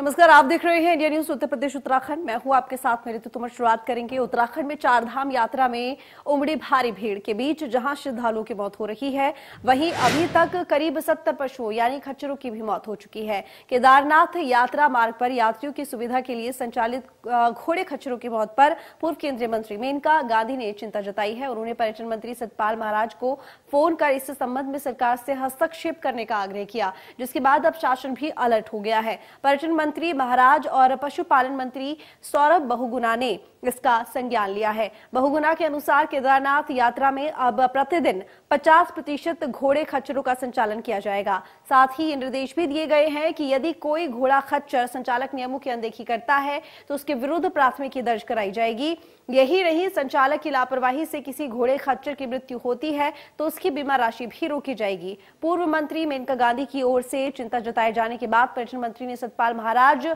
नमस्कार, आप देख रहे हैं इंडिया न्यूज उत्तर प्रदेश उत्तराखंड। मैं हूं आपके साथ मेरी तो शुरुआत करेंगे उत्तराखंड में चार धाम यात्रा में उमड़ी भारी भीड़ के बीच जहां श्रद्धालुओं की मौत हो रही है, वहीं अभी तक करीब 70 पशुओं यानी खच्चरों की भी मौत हो चुकी है। केदारनाथ यात्रा मार्ग पर यात्रियों की सुविधा के लिए संचालित घोड़े खच्चरों की मौत पर पूर्व केंद्रीय मंत्री मेनका गांधी ने चिंता जताई है। उन्होंने पर्यटन मंत्री सतपाल महाराज को फोन कर इस संबंध में सरकार से हस्तक्षेप करने का आग्रह किया, जिसके बाद अब शासन भी अलर्ट हो गया है। पर्यटन मंत्री महाराज और पशुपालन मंत्री सौरभ बहुगुणा ने इसका संज्ञान लिया है। बहुगुणा के अनुसार केदारनाथ यात्रा में अब प्रतिदिन 50% घोड़े खच्चरों का संचालन किया जाएगा। साथ ही निर्देश भी दिए गए हैं कि यदि कोई घोड़ा खच्चर संचालक नियमों की अनदेखी करता है तो उसके विरुद्ध प्राथमिकी दर्ज कराई जाएगी। यही नहीं, संचालक की लापरवाही से किसी घोड़े खच्चर की मृत्यु होती है तो उसकी बीमा राशि भी रोकी जाएगी। पूर्व मंत्री मेनका गांधी की ओर से चिंता जताए जाने के बाद पर्यटन मंत्री ने सतपाल महाराज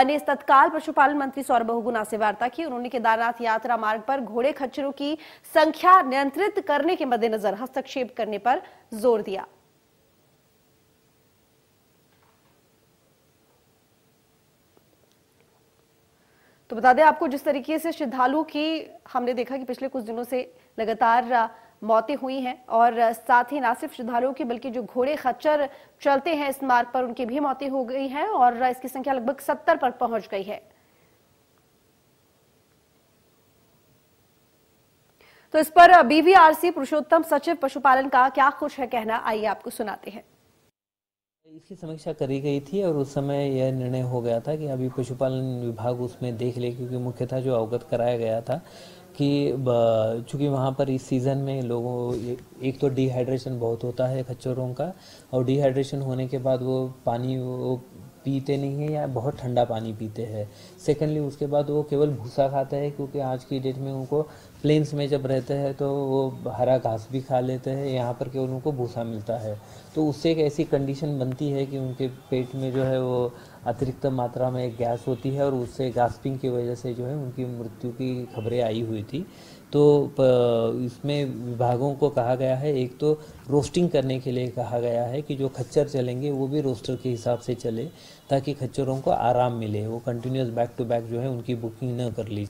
ने तत्काल पशुपालन मंत्री सौरभ बहुगुणा से वार्ता की। उन्होंने केदारनाथ यात्रा मार्ग पर घोड़े खच्चरों की संख्या नियंत्रित करने के मद्देनजर हस्तक्षेप करने पर जोर दिया। तो बता दें आपको, जिस तरीके से श्रद्धालुओं की हमने देखा कि पिछले कुछ दिनों से लगातार मौतें हुई हैं और साथ ही न सिर्फ श्रद्धालुओं की बल्कि जो घोड़े खच्चर चलते हैं इस मार्ग पर उनकी भी मौतें हो गई हैं और इसकी संख्या लगभग 70 पर पहुंच गई है। तो इस पर बीवीआरसी पुरुषोत्तम सचिव पशुपालन का क्या कुछ है कहना, आइए आपको सुनाते हैं। इसकी समीक्षा करी गई थी और उस समय यह निर्णय हो गया था कि अभी पशुपालन विभाग उसमें देख ले, क्योंकि मुख्यतः जो अवगत कराया गया था कि चूंकि वहाँ पर इस सीज़न में लोगों एक तो डिहाइड्रेशन बहुत होता है खच्चरों का, और डिहाइड्रेशन होने के बाद वो पानी वो पीते नहीं है या बहुत ठंडा पानी पीते हैं। सेकेंडली उसके बाद वो केवल भूसा खाते हैं, क्योंकि आज की डेट में उनको प्लेन्स में जब रहते हैं तो वो हरा घास भी खा लेते हैं, यहाँ पर केवल उनको भूसा मिलता है। तो उससे एक ऐसी कंडीशन बनती है कि उनके पेट में जो है वो अतिरिक्त मात्रा में गैस होती है और उससे गैस्पिंग की वजह से जो है उनकी मृत्यु की खबरें आई हुई थी। तो इसमें विभागों को कहा गया है, एक तो रोस्टिंग करने के लिए कहा गया है कि जो खच्चर चलेंगे वो भी रोस्टर के हिसाब से चले ताकि खच्चरों को आराम मिले, वो कंटिन्यूस बैक टू बैक जो है उनकी बुकिंग न कर ली।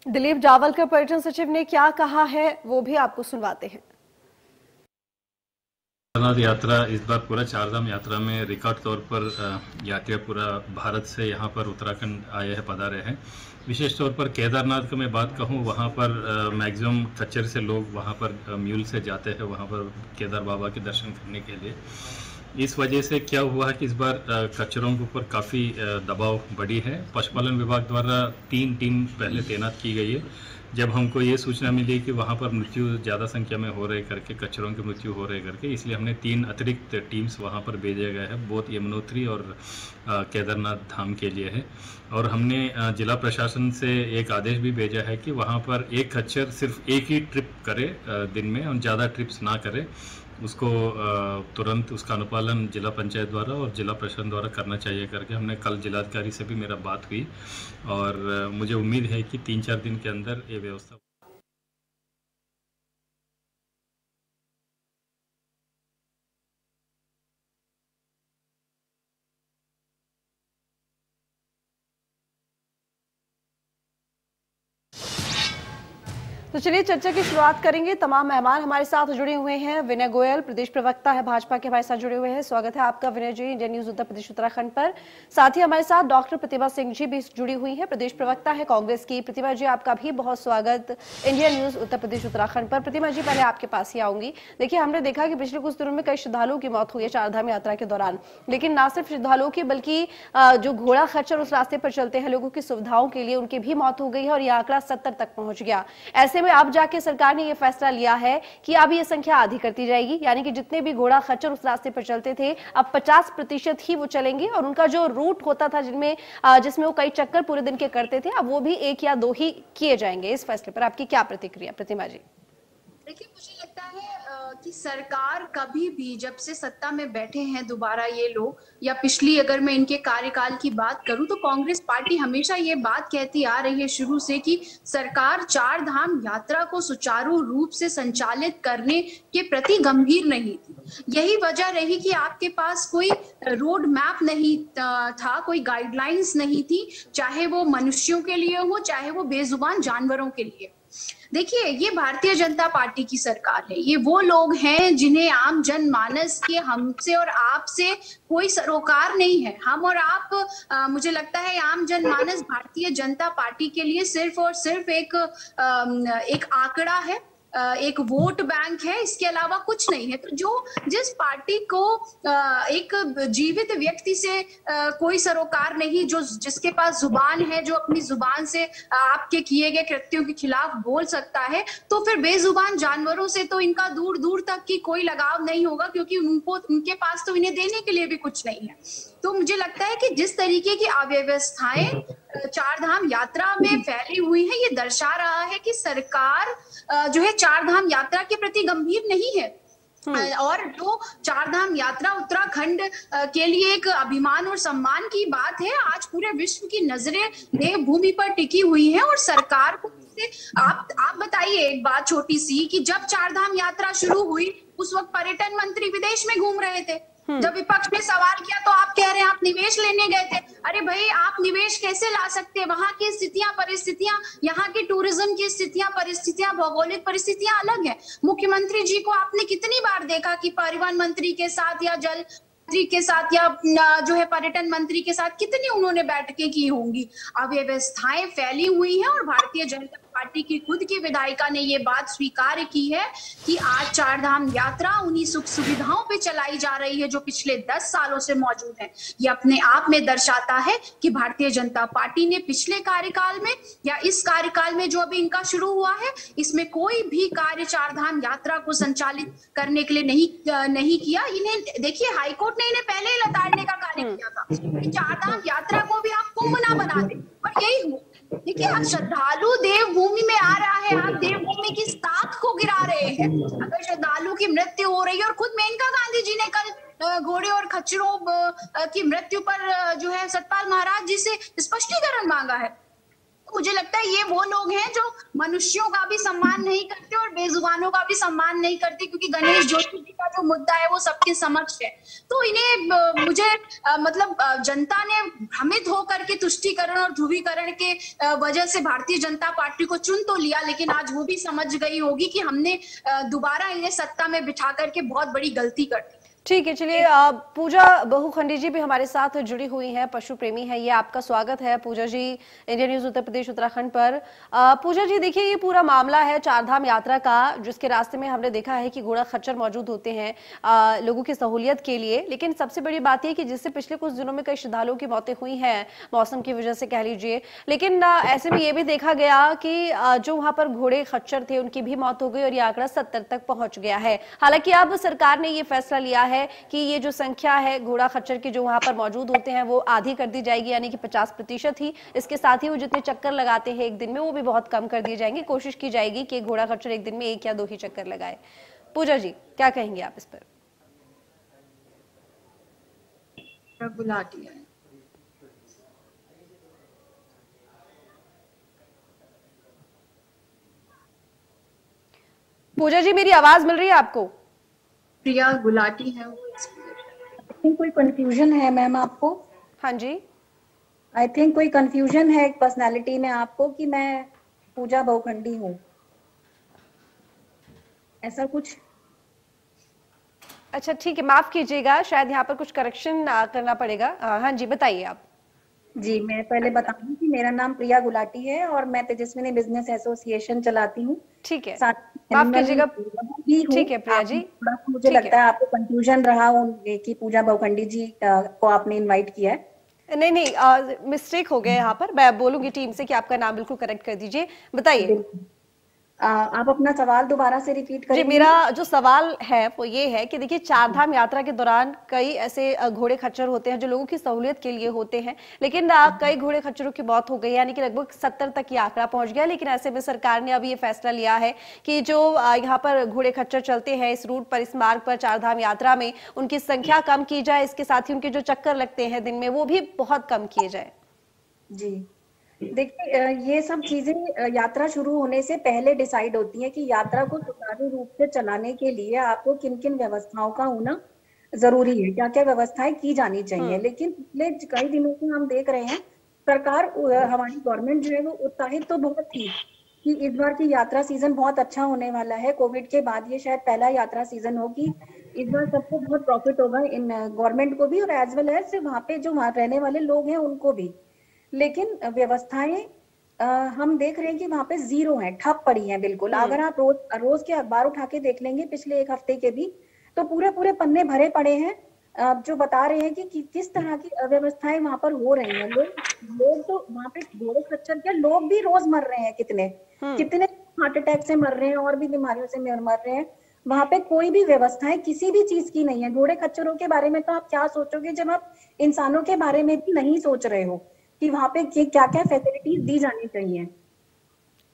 दिलीप जावलकर पर्यटन सचिव ने क्या कहा है वो भी आपको सुनवाते हैं। केदारनाथ यात्रा इस बार पूरा चारधाम यात्रा में रिकॉर्ड तौर पर यात्री पूरा भारत से यहाँ पर उत्तराखंड आए हैं, पधारे हैं। विशेष तौर पर केदारनाथ का मैं बात कहूँ, वहाँ पर मैक्सिमम खच्चर से लोग वहाँ पर म्यूल से जाते हैं वहाँ पर केदार बाबा के दर्शन करने के लिए। इस वजह से क्या हुआ है कि इस बार खच्चरों के ऊपर काफ़ी दबाव बढ़ी है। पशुपालन विभाग द्वारा 3 टीम पहले तैनात की गई है। जब हमको ये सूचना मिली कि वहाँ पर मृत्यु ज़्यादा संख्या में हो रहे करके, खच्चरों की मृत्यु हो रहे करके, इसलिए हमने 3 अतिरिक्त टीम्स वहाँ पर भेजे गए हैं, बहुत यमुनोत्री और केदारनाथ धाम के लिए है। और हमने जिला प्रशासन से एक आदेश भी भेजा है कि वहाँ पर एक खच्चर सिर्फ एक ही ट्रिप करे दिन में और ज़्यादा ट्रिप्स ना करे। उसको तुरंत उसका अनुपालन जिला पंचायत द्वारा और जिला प्रशासन द्वारा करना चाहिए करके हमने कल जिलाधिकारी से भी मेरा बात हुई और मुझे उम्मीद है कि 3-4 दिन के अंदर ये व्यवस्था। तो चलिए चर्चा की शुरुआत करेंगे। तमाम मेहमान हमारे साथ जुड़े हुए हैं। विनय गोयल प्रदेश प्रवक्ता है भाजपा के, हमारे साथ जुड़े हुए हैं। स्वागत है आपका विनय जी इंडिया न्यूज उत्तर प्रदेश उत्तराखंड पर। साथ ही हमारे साथ डॉक्टर प्रतिमा सिंह जी भी जुड़ी हुई हैं, प्रदेश प्रवक्ता है कांग्रेस की। प्रतिमा जी, आपका भी बहुत स्वागत इंडिया न्यूज उत्तर प्रदेश उत्तराखंड पर। प्रतिमा जी, पहले आपके पास ही आऊंगी। देखिए, हमने देखा कि पिछले कुछ दिनों में कई श्रद्धालुओं की मौत हुई है चारधाम यात्रा के दौरान, लेकिन न सिर्फ श्रद्धालुओं की बल्कि जो घोड़ा खच्चर उस रास्ते पर चलते हैं लोगों की सुविधाओं के लिए, उनकी भी मौत हो गई है और यह आंकड़ा 70 तक पहुंच गया। ऐसे में अब जाके सरकार ने यह फैसला लिया है कि अब यह संख्या आधी कर दी जाएगी, यानी कि जितने भी घोड़ा खच्चर उस रास्ते पर चलते थे अब 50% ही वो चलेंगे और उनका जो रूट होता था जिसमें वो कई चक्कर पूरे दिन के करते थे, अब वो भी 1 या 2 ही किए जाएंगे। इस फैसले पर आपकी क्या प्रतिक्रिया प्रतिमा जी? देखिए, मुझे लगता है कि सरकार कभी भी जब से सत्ता में बैठे हैं दोबारा ये लोग, या पिछली अगर मैं इनके कार्यकाल की बात करूं, तो कांग्रेस पार्टी हमेशा ये बात कहती आ रही है शुरू से कि सरकार चार धाम यात्रा को सुचारू रूप से संचालित करने के प्रति गंभीर नहीं थी। यही वजह रही कि आपके पास कोई रोड मैप नहीं था, कोई गाइडलाइंस नहीं थी, चाहे वो मनुष्यों के लिए हो, चाहे वो बेजुबान जानवरों के लिए। देखिए, ये भारतीय जनता पार्टी की सरकार है। ये वो लोग हैं जिन्हें आम जनमानस के हमसे और आपसे कोई सरोकार नहीं है। हम और आप, मुझे लगता है आम जनमानस भारतीय जनता पार्टी के लिए सिर्फ और सिर्फ एक आंकड़ा है, एक वोट बैंक है, इसके अलावा कुछ नहीं है। तो जिस पार्टी को एक जीवित व्यक्ति से कोई सरोकार नहीं, जिसके पास जुबान है, जो अपनी जुबान से आपके किए गए कृत्यों के खिलाफ बोल सकता है, तो फिर बेजुबान जानवरों से तो इनका दूर दूर तक की कोई लगाव नहीं होगा, क्योंकि उनके पास तो इन्हें देने के लिए भी कुछ नहीं है। तो मुझे लगता है कि जिस तरीके की अव्यवस्थाएं चार धाम यात्रा में फैली हुई है, ये दर्शा रहा है कि सरकार जो है चार धाम यात्रा के प्रति गंभीर नहीं है। और जो चार धाम यात्रा उत्तराखंड के लिए एक अभिमान और सम्मान की बात है, आज पूरे विश्व की नजरें देवभूमि पर टिकी हुई हैं। और सरकार को आप बताइए एक बात छोटी सी, कि जब चार धाम यात्रा शुरू हुई उस वक्त पर्यटन मंत्री विदेश में घूम रहे थे। जब विपक्ष ने सवाल किया तो आप कह रहे हैं आप निवेश लेने गए थे। अरे भाई, आप निवेश कैसे ला सकते हैं? वहां की स्थितियां, परिस्थितियां, यहाँ की टूरिज्म की स्थितियां, परिस्थितियां, भौगोलिक परिस्थितियां अलग है। मुख्यमंत्री जी को आपने कितनी बार देखा कि परिवहन मंत्री के साथ या जल मंत्री के साथ या जो है पर्यटन मंत्री के साथ कितनी उन्होंने बैठकें की होंगी? अव्यवस्थाएं फैली हुई हैं और भारतीय जनता पार्टी की खुद की विधायिका ने ये बात स्वीकार की है कि आज चार धाम यात्रा उन्हीं सुख सुविधाओं पे चलाई जा रही है जो पिछले 10 सालों से मौजूद है। ये अपने आप में दर्शाता है कि भारतीय जनता पार्टी ने पिछले कार्यकाल में या इस कार्यकाल में जो अभी इनका शुरू हुआ है, इसमें कोई भी कार्य चार धाम यात्रा को संचालित करने के लिए नहीं किया। इन्हें देखिए, हाईकोर्ट ने इन्हें पहले ही लताड़ने का कार्य किया था कि चार धाम यात्रा को भी आप कुंभ ना बना दें, और यही हुआ। देखिए, आप श्रद्धालु देवभूमि में आ रहा है, आप देवभूमि की साख को गिरा रहे हैं। अगर श्रद्धालु की मृत्यु हो रही है, और खुद मेनका गांधी जी ने कल घोड़े और खच्चरों की मृत्यु पर जो है सतपाल महाराज जी से स्पष्टीकरण मांगा है। मुझे लगता है ये वो लोग हैं जो मनुष्यों का भी सम्मान नहीं करते और बेजुबानों का भी सम्मान नहीं करते, क्योंकि गणेश जोशी जी का जो मुद्दा है वो सबके समक्ष है। तो इन्हें मुझे मतलब जनता ने भ्रमित होकर के तुष्टीकरण और ध्रुवीकरण के वजह से भारतीय जनता पार्टी को चुन तो लिया, लेकिन आज वो भी समझ गई होगी कि हमने दोबारा इन्हें सत्ता में बिठा करके बहुत बड़ी गलती कर दी। ठीक है, चलिए पूजा बहुखंडी जी भी हमारे साथ जुड़ी हुई हैं, पशु प्रेमी है। ये आपका स्वागत है पूजा जी इंडिया न्यूज उत्तर प्रदेश उत्तराखंड पर। पूजा जी, देखिए ये पूरा मामला है चारधाम यात्रा का, जिसके रास्ते में हमने देखा है कि घोड़ा खच्चर मौजूद होते हैं लोगों की सहूलियत के लिए। लेकिन सबसे बड़ी बात यह कि जिससे पिछले कुछ दिनों में कई श्रद्धालुओं की मौतें हुई हैं, मौसम की वजह से कह लीजिए। लेकिन ऐसे में ये भी देखा गया कि जो वहां पर घोड़े खच्चर थे उनकी भी मौत हो गई और ये आंकड़ा 70 तक पहुंच गया है। हालांकि अब सरकार ने ये फैसला लिया है कि ये जो संख्या है घोड़ा खच्चर की जो वहां पर मौजूद होते हैं वो आधी कर दी जाएगी, यानी कि 50% ही। इसके साथ ही वो जितने चक्कर लगाते हैं एक दिन में वो भी बहुत कम कर दिए जाएंगे। कोशिश की जाएगी कि घोड़ा खच्चर एक दिन में 1 या 2 ही चक्कर लगाए। पूजा जी, क्या कहेंगे आप इस पर? पूजा जी, मेरी आवाज मिल रही है आपको? प्रिया गुलाटी है। कोई कंफ्यूजन है मैम आपको? हाँ जी, आई थिंक कोई कंफ्यूजन है पर्सनालिटी में आपको कि मैं पूजा बहुखंडी हूँ, ऐसा कुछ? अच्छा ठीक है, माफ कीजिएगा, शायद यहाँ पर कुछ करेक्शन करना पड़ेगा। हाँ जी, बताइए आप। जी, मैं पहले बताऊं कि मेरा नाम प्रिया गुलाटी है और मैं तेजस्विनी बिजनेस एसोसिएशन चलाती हूँ। ठीक है, माफ कीजिएगा। ठीक है प्रिया जी, मुझे लगता है आपको कंफ्यूजन रहा कि पूजा बहुखंडी जी को आपने इनवाइट किया है। नहीं, मिस्टेक हो गया यहाँ पर। मैं बोलूंगी टीम से कि आपका नाम बिल्कुल करेक्ट कर दीजिए। बताइए। आप अपना सवाल दोबारा से रिपीट जी, करेंगे? मेरा जो सवाल है वो ये है कि देखिए, चार धाम यात्रा के दौरान कई ऐसे घोड़े खच्चर होते हैं जो लोगों की सहूलियत के लिए होते हैं, लेकिन कई घोड़े खच्चरों की मौत हो गई, यानी कि लगभग 70 तक ये आंकड़ा पहुंच गया। लेकिन ऐसे में सरकार ने अभी ये फैसला लिया है कि जो यहाँ पर घोड़े खच्चर चलते हैं इस रूट पर, इस मार्ग पर, चार धाम यात्रा में, उनकी संख्या कम की जाए, इसके साथ ही उनके जो चक्कर लगते हैं दिन में वो भी बहुत कम किए जाए। जी, देखिए, ये सब चीजें यात्रा शुरू होने से पहले डिसाइड होती हैं कि यात्रा को सुचारू रूप से चलाने के लिए आपको किन किन व्यवस्थाओं का होना जरूरी है, क्या क्या व्यवस्थाएं की जानी चाहिए। लेकिन पिछले कई दिनों से हम देख रहे हैं सरकार, हमारी गवर्नमेंट जो है वो उत्साहित तो बहुत थी कि इस बार की यात्रा सीजन बहुत अच्छा होने वाला है। कोविड के बाद ये शायद पहला यात्रा सीजन होगी, इस बार सबको बहुत प्रॉफिट होगा, इन गवर्नमेंट को भी और एज वेल एज वहाँ पे जो वहाँ रहने वाले लोग हैं उनको भी। लेकिन व्यवस्थाएं हम देख रहे हैं कि वहां पे जीरो है, ठप पड़ी हैं बिल्कुल। अगर आप रोज रोज के अखबार उठा के देख लेंगे पिछले एक हफ्ते के भी, तो पूरे पूरे पन्ने भरे पड़े हैं जो बता रहे हैं कि किस तरह की अव्यवस्थाएं वहां पर हो रही हैं। लोग तो वहां पे घोड़े खच्चर के लोग भी रोज मर रहे हैं, कितने कितने हार्ट अटैक से मर रहे हैं और भी बीमारियों से मर रहे हैं। वहां पे कोई भी व्यवस्थाएं किसी भी चीज की नहीं है। घोड़े खच्चरों के बारे में तो आप क्या सोचोगे जब आप इंसानों के बारे में भी नहीं सोच रहे हो कि वहां पे क्या क्या फैसिलिटीज दी जानी चाहिए।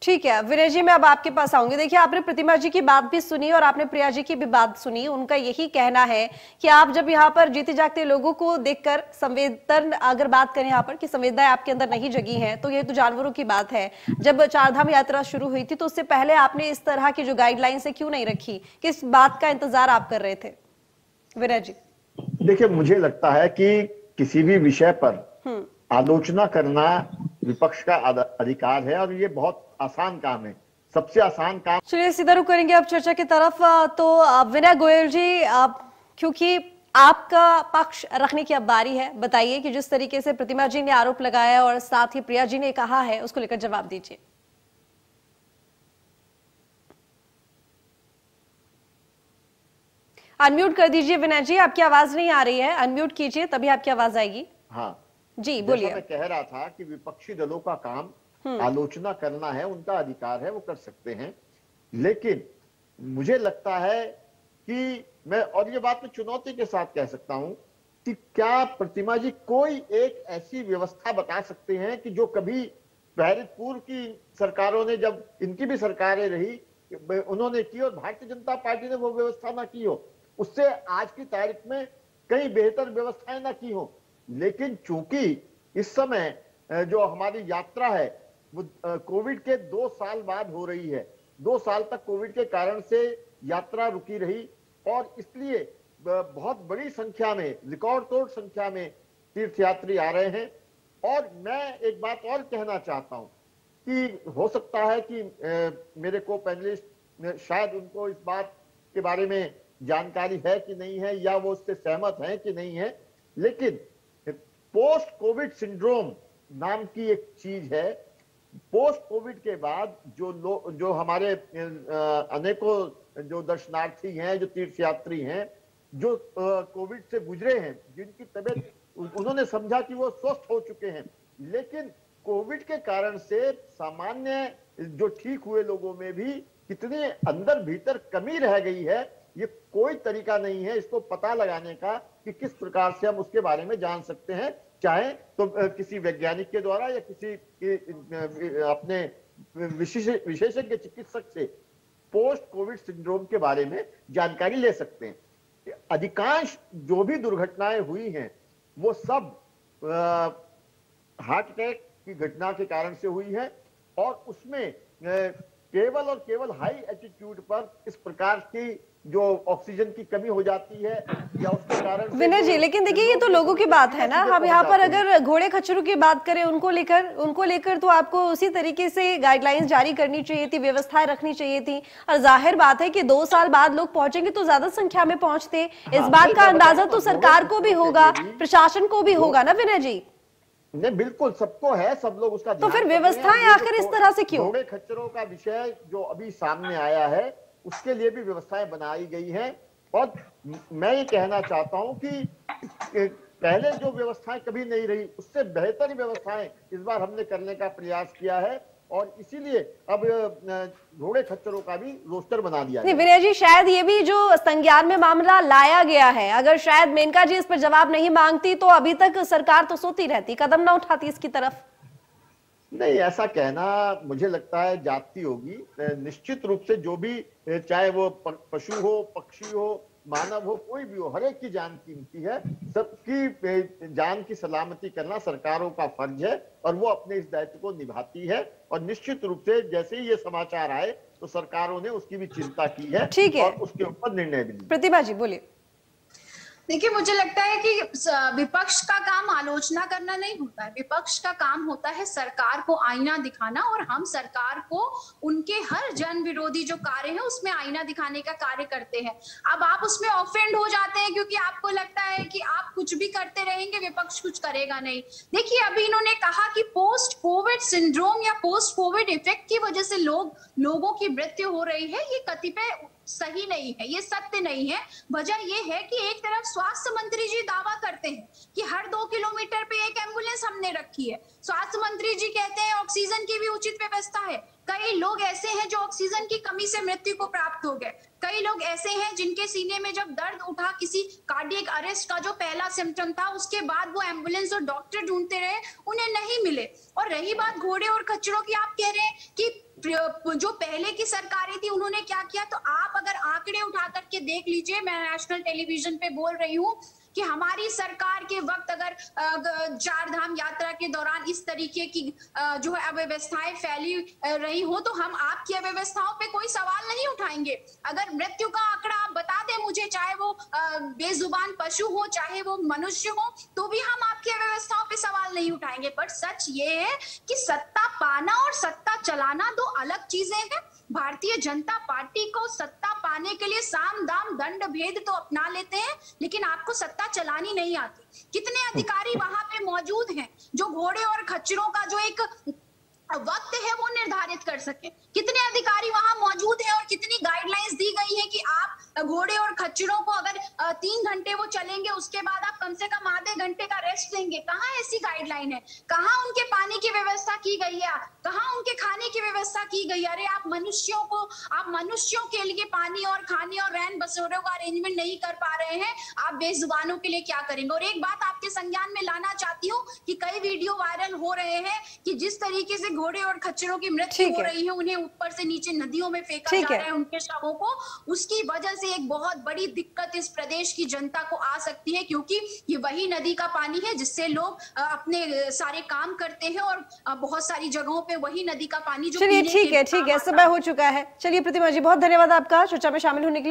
ठीक है विनय जी, मैं अब आपके पास आऊंगी। देखिए, आपने प्रतिमा जी की बात भी सुनी और आपने प्रिया जी की भी बात सुनी। उनका यही कहना है कि आप जब यहाँ पर जीते जागते लोगों को देखकर संवेदन, अगर बात करें यहाँ पर कि संवेदनाएं आपके अंदर नहीं जगी हैं, तो ये तो जानवरों की बात है। जब चारधाम यात्रा शुरू हुई थी तो उससे पहले आपने इस तरह की जो गाइडलाइंस है क्यों नहीं रखी? किस बात का इंतजार आप कर रहे थे? विनय जी, देखिए, मुझे लगता है कि किसी भी विषय पर आलोचना करना विपक्ष का अधिकार है और ये बहुत आसान काम है, सबसे आसान काम। चलिए सीधा रुख करेंगे अब चर्चा की तरफ। तो विनय गोयल जी, क्योंकि आपका पक्ष रखने की अब बारी है, बताइए कि जिस तरीके से प्रतिमा जी ने आरोप लगाया और साथ ही प्रिया जी ने कहा है, उसको लेकर जवाब दीजिए। अनम्यूट कर दीजिए विनय जी, आपकी आवाज नहीं आ रही है, अनम्यूट कीजिए तभी आपकी आवाज आएगी। हाँ जी बोलिए। मैं कह रहा था कि विपक्षी दलों का काम आलोचना करना है, उनका अधिकार है, वो कर सकते हैं। लेकिन मुझे लगता है कि मैं, और ये बात मैं चुनौती के साथ कह सकता हूं, कि क्या प्रतिमा जी कोई एक ऐसी व्यवस्था बता सकते हैं कि जो कभी पूर्व की सरकारों ने, जब इनकी भी सरकारें रही, उन्होंने की और भारतीय जनता पार्टी ने वो व्यवस्था ना की हो, उससे आज की तारीख में कई बेहतर व्यवस्थाएं ना की हो। लेकिन चूंकि इस समय जो हमारी यात्रा है वो कोविड के 2 साल बाद हो रही है, 2 साल तक कोविड के कारण से यात्रा रुकी रही और इसलिए बहुत बड़ी संख्या में, रिकॉर्ड तोड़ संख्या में तीर्थयात्री आ रहे हैं। और मैं एक बात और कहना चाहता हूं कि हो सकता है कि मेरे को पैनलिस्ट शायद उनको इस बात के बारे में जानकारी है कि नहीं है, या वो उससे सहमत हैं कि नहीं है, लेकिन पोस्ट कोविड सिंड्रोम नाम की एक चीज है। पोस्ट कोविड के बाद जो हमारे अनेकों जो दर्शनार्थी हैं, जो तीर्थयात्री हैं, जो कोविड से गुजरे हैं, जिनकी तबीयत उन्होंने समझा कि वो स्वस्थ हो चुके हैं, लेकिन कोविड के कारण से सामान्य जो ठीक हुए लोगों में भी कितने अंदर भीतर कमी रह गई है, ये कोई तरीका नहीं है इसको पता लगाने का कि किस प्रकार से हम उसके बारे में जान सकते हैं, चाहे तो किसी वैज्ञानिक के द्वारा या किसी अपने विशेषज्ञ चिकित्सक से पोस्ट कोविड सिंड्रोम के बारे में जानकारी ले सकते हैं। अधिकांश जो भी दुर्घटनाएं हुई हैं वो सब हार्ट अटैक की घटना के कारण से हुई है और उसमें केवल और केवल हाई एल्टीट्यूड पर इस प्रकार की जो ऑक्सीजन की कमी हो जाती है या उसके कारण। विनय जी, लेकिन देखिए ये तो लोगों की बात है ना, हम यहाँ पर अगर घोड़े खच्चरों की बात करें उनको लेकर तो आपको उसी तरीके से गाइडलाइंस जारी करनी चाहिए थी, व्यवस्थाएं रखनी चाहिए थी। और जाहिर बात है कि 2 साल बाद लोग पहुंचेंगे तो ज्यादा संख्या में पहुंचते, इस बात का अंदाजा तो सरकार को भी होगा, प्रशासन को भी होगा ना विनय जी? नहीं, बिल्कुल सबको है, सब लोग उसका तो फिर व्यवस्थाएं आखिर इस तरह से क्यों? घोड़े खच्चरों का विषय जो अभी सामने आया है उसके लिए भी व्यवस्थाएं बनाई गई हैं और मैं ये कहना चाहता हूं कि पहले जो व्यवस्थाएं कभी नहीं रही उससे बेहतर व्यवस्थाएं इस बार हमने करने का प्रयास किया है और इसीलिए अब घोड़े खच्चरों का भी रोस्टर बना दिया नहीं गया। विनय जी, शायद ये भी जो संज्ञान में मामला लाया गया है, अगर शायद मेनका जी इस पर जवाब नहीं मांगती तो अभी तक सरकार तो सोती रहती, कदम ना उठाती इसकी तरफ। नहीं, ऐसा कहना मुझे लगता है जाती होगी। निश्चित रूप से जो भी, चाहे वो पशु हो, पक्षी हो, मानव हो, कोई भी हो, हर एक की जान कीमती है। सबकी जान की सलामती करना सरकारों का फर्ज है और वो अपने इस दायित्व को निभाती है। और निश्चित रूप से जैसे ही ये समाचार आए तो सरकारों ने उसकी भी चिंता की है, ठीक है, और उसके ऊपर निर्णय भी लिया। प्रतिभा जी बोलिए। देखिए, मुझे लगता है कि विपक्ष का काम आलोचना करना नहीं होता है। विपक्ष का काम होता है सरकार को आईना दिखाना, और हम सरकार को उनके हर जन विरोधी जो कार्य है उसमें आईना दिखाने का कार्य करते हैं। अब आप उसमें ऑफेंड हो जाते हैं क्योंकि आपको लगता है कि आप कुछ भी करते रहेंगे, विपक्ष कुछ करेगा नहीं। देखिए, अभी इन्होंने कहा कि पोस्ट कोविड सिंड्रोम या पोस्ट कोविड इफेक्ट की वजह से लोगों की मृत्यु हो रही है। ये कतिपय सही नहीं है, ये सत्य नहीं है। वजह ये है कि एक तरफ स्वास्थ्य मंत्री जी दावा करते हैं कि हर 2 किलोमीटर पे एक एम्बुलेंस हमने रखी है। स्वास्थ्य मंत्री जी कहते हैं ऑक्सीजन की भी उचित व्यवस्था है। कई लोग ऐसे हैं जो ऑक्सीजन की कमी से मृत्यु को प्राप्त हो गए। कई लोग ऐसे हैं जिनके सीने में जब दर्द उठा, किसी कार्डियक अरेस्ट का जो पहला सिम्टम था, उसके बाद वो एम्बुलेंस और डॉक्टर ढूंढते रहे, उन्हें नहीं मिले। और रही बात घोड़े और खच्चरों की, आप कह रहे हैं कि जो पहले की सरकारें थी उन्होंने क्या किया, तो आप अगर आंकड़े उठा करके देख लीजिए, मैं नेशनल टेलीविजन पे बोल रही हूँ कि हमारी सरकार के वक्त अगर 4 धाम यात्रा के दौरान इस तरीके की जो है अव्यवस्थाएं फैली रही हो तो हम आपकी अव्यवस्थाओं पे कोई सवाल नहीं उठाएंगे। अगर मृत्यु का आंकड़ा आप बता दें मुझे, चाहे वो बेजुबान पशु हो चाहे वो मनुष्य हो, तो भी हम आपकी अव्यवस्थाओं पे सवाल नहीं उठाएंगे। बट सच ये है कि सत्ता पाना और सत्ता चलाना दो अलग चीजें हैं। भारतीय जनता पार्टी को सत्ता पाने के लिए साम दाम दंड भेद तो अपना लेते हैं, लेकिन आपको सत्ता चलानी नहीं आती। कितने अधिकारी वहां पे मौजूद हैं जो घोड़े और खच्चरों का जो एक वक्त है वो निर्धारित कर सके? कितने अधिकारी वहां मौजूद हैं और कितनी गाइडलाइंस दी गई है कि आप घोड़े और खच्चरों को अगर 3 घंटे वो चलेंगे उसके बाद आप कम से कम आधे घंटे का रेस्ट देंगे? कहाँ ऐसी गाइडलाइन है? कहाँ उनके पानी की व्यवस्था की गई है? कहाँ उनके खाने की व्यवस्था की गई? अरे आप मनुष्यों के लिए पानी और खाने और रहन बसेरों का अरेंजमेंट नहीं कर पा रहे हैं, आप बेजुबानों के लिए क्या करेंगे? और एक बात आपके संज्ञान में लाना चाहती हूँ कि कई वीडियो वायरल हो रहे हैं कि जिस तरीके से घोड़े और खच्चरों की मृत्यु हो रही है, उन्हें ऊपर से नीचे नदियों में फेंका जा रहा है उनके शवों को, उसकी वजह से एक बहुत बड़ी दिक्कत इस प्रदेश की जनता को आ सकती है, क्योंकि ये वही नदी का पानी है जिससे लोग अपने सारे काम करते हैं और बहुत सारी जगहों पे वही नदी का पानी जो चलिए ठीक है, समय हो चुका है। चलिए प्रतिमा जी, बहुत धन्यवाद आपका चर्चा में शामिल होने के लिए।